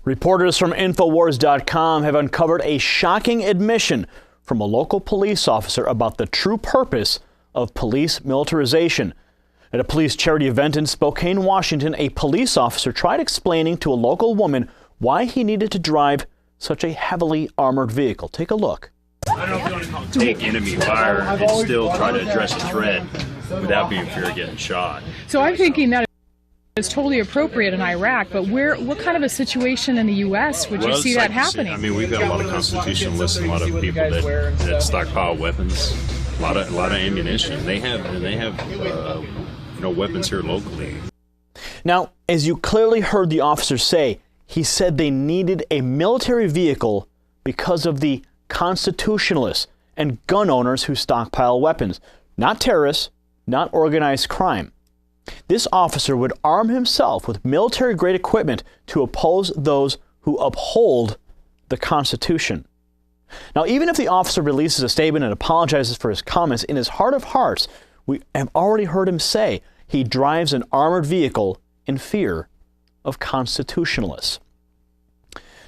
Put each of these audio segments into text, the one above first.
Reporters from Infowars.com have uncovered a shocking admission from a local police officer about the true purpose of police militarization. At a police charity event in Spokane, Washington, a police officer tried explaining to a local woman why he needed to drive such a heavily armored vehicle. Take a look. Take enemy fire and still try to address a threat without being fear of getting shot. So I'm thinking that it's totally appropriate in Iraq, but what kind of a situation in the U.S. would you see that happening? I mean, we've got a lot of constitutionalists and a lot of people that stockpile weapons, a lot of ammunition. They have weapons here locally. Now, as you clearly heard the officer say, he said they needed a military vehicle because of the constitutionalists and gun owners who stockpile weapons, not terrorists, not organized crime. This officer would arm himself with military-grade equipment to oppose those who uphold the Constitution. Now, even if the officer releases a statement and apologizes for his comments, in his heart of hearts, we have already heard him say he drives an armored vehicle in fear of constitutionalists.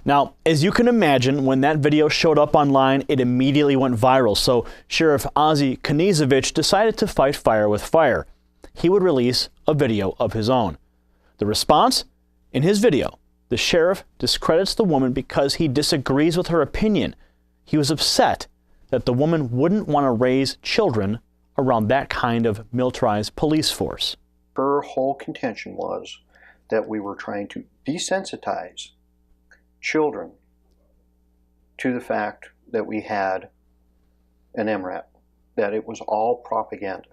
Now, as you can imagine, when that video showed up online, it immediately went viral. So Sheriff Ozzie Kniezevich decided to fight fire with fire. He would release a video of his own. The response? In his video, the sheriff discredits the woman because he disagrees with her opinion. He was upset that the woman wouldn't want to raise children around that kind of militarized police force. Her whole contention was that we were trying to desensitize children to the fact that we had an MRAP, that it was all propaganda.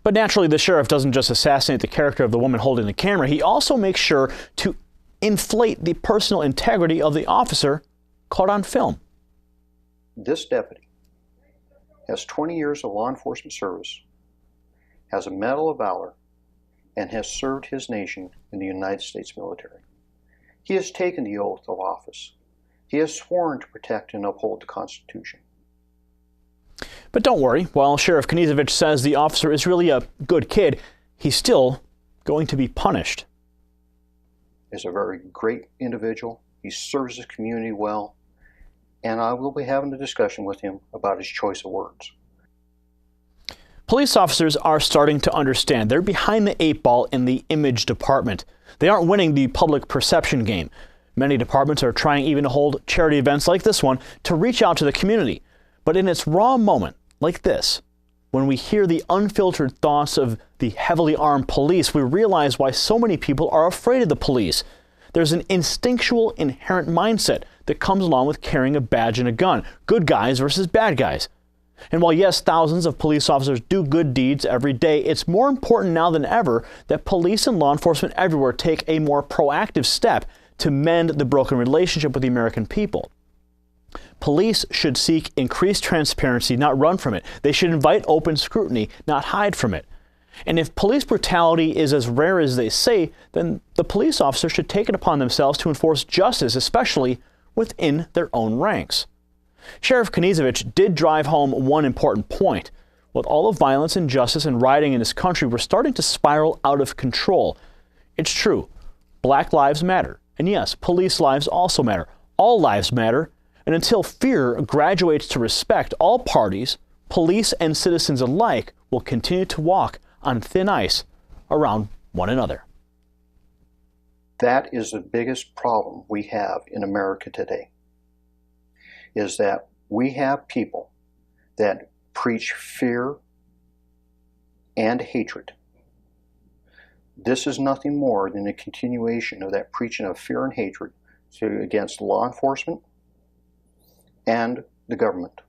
But naturally, the sheriff doesn't just assassinate the character of the woman holding the camera. He also makes sure to inflate the personal integrity of the officer caught on film. This deputy has 20 years of law enforcement service, has a Medal of Valor, and has served his nation in the United States military. He has taken the oath of office. He has sworn to protect and uphold the Constitution. But don't worry, while Sheriff Kniezevich says the officer is really a good kid, he's still going to be punished. He's a very great individual. He serves his community well, and I will be having a discussion with him about his choice of words. Police officers are starting to understand they're behind the eight ball in the image department. They aren't winning the public perception game. Many departments are trying even to hold charity events like this one to reach out to the community. But in its raw moment, like this, when we hear the unfiltered thoughts of the heavily armed police, we realize why so many people are afraid of the police. There's an instinctual, inherent mindset that comes along with carrying a badge and a gun. Good guys versus bad guys. And while yes, thousands of police officers do good deeds every day, it's more important now than ever that police and law enforcement everywhere take a more proactive step to mend the broken relationship with the American people. Police should seek increased transparency, not run from it. They should invite open scrutiny, not hide from it. And if police brutality is as rare as they say, then the police officer should take it upon themselves to enforce justice, especially within their own ranks. Sheriff Kniezevich did drive home one important point. With all the violence, injustice, and rioting in this country, we're starting to spiral out of control. It's true. Black lives matter. And yes, police lives also matter. All lives matter. And until fear graduates to respect, all parties, police and citizens alike, will continue to walk on thin ice around one another. That is the biggest problem we have in America today, is that we have people that preach fear and hatred. This is nothing more than a continuation of that preaching of fear and hatred against law enforcement and the government.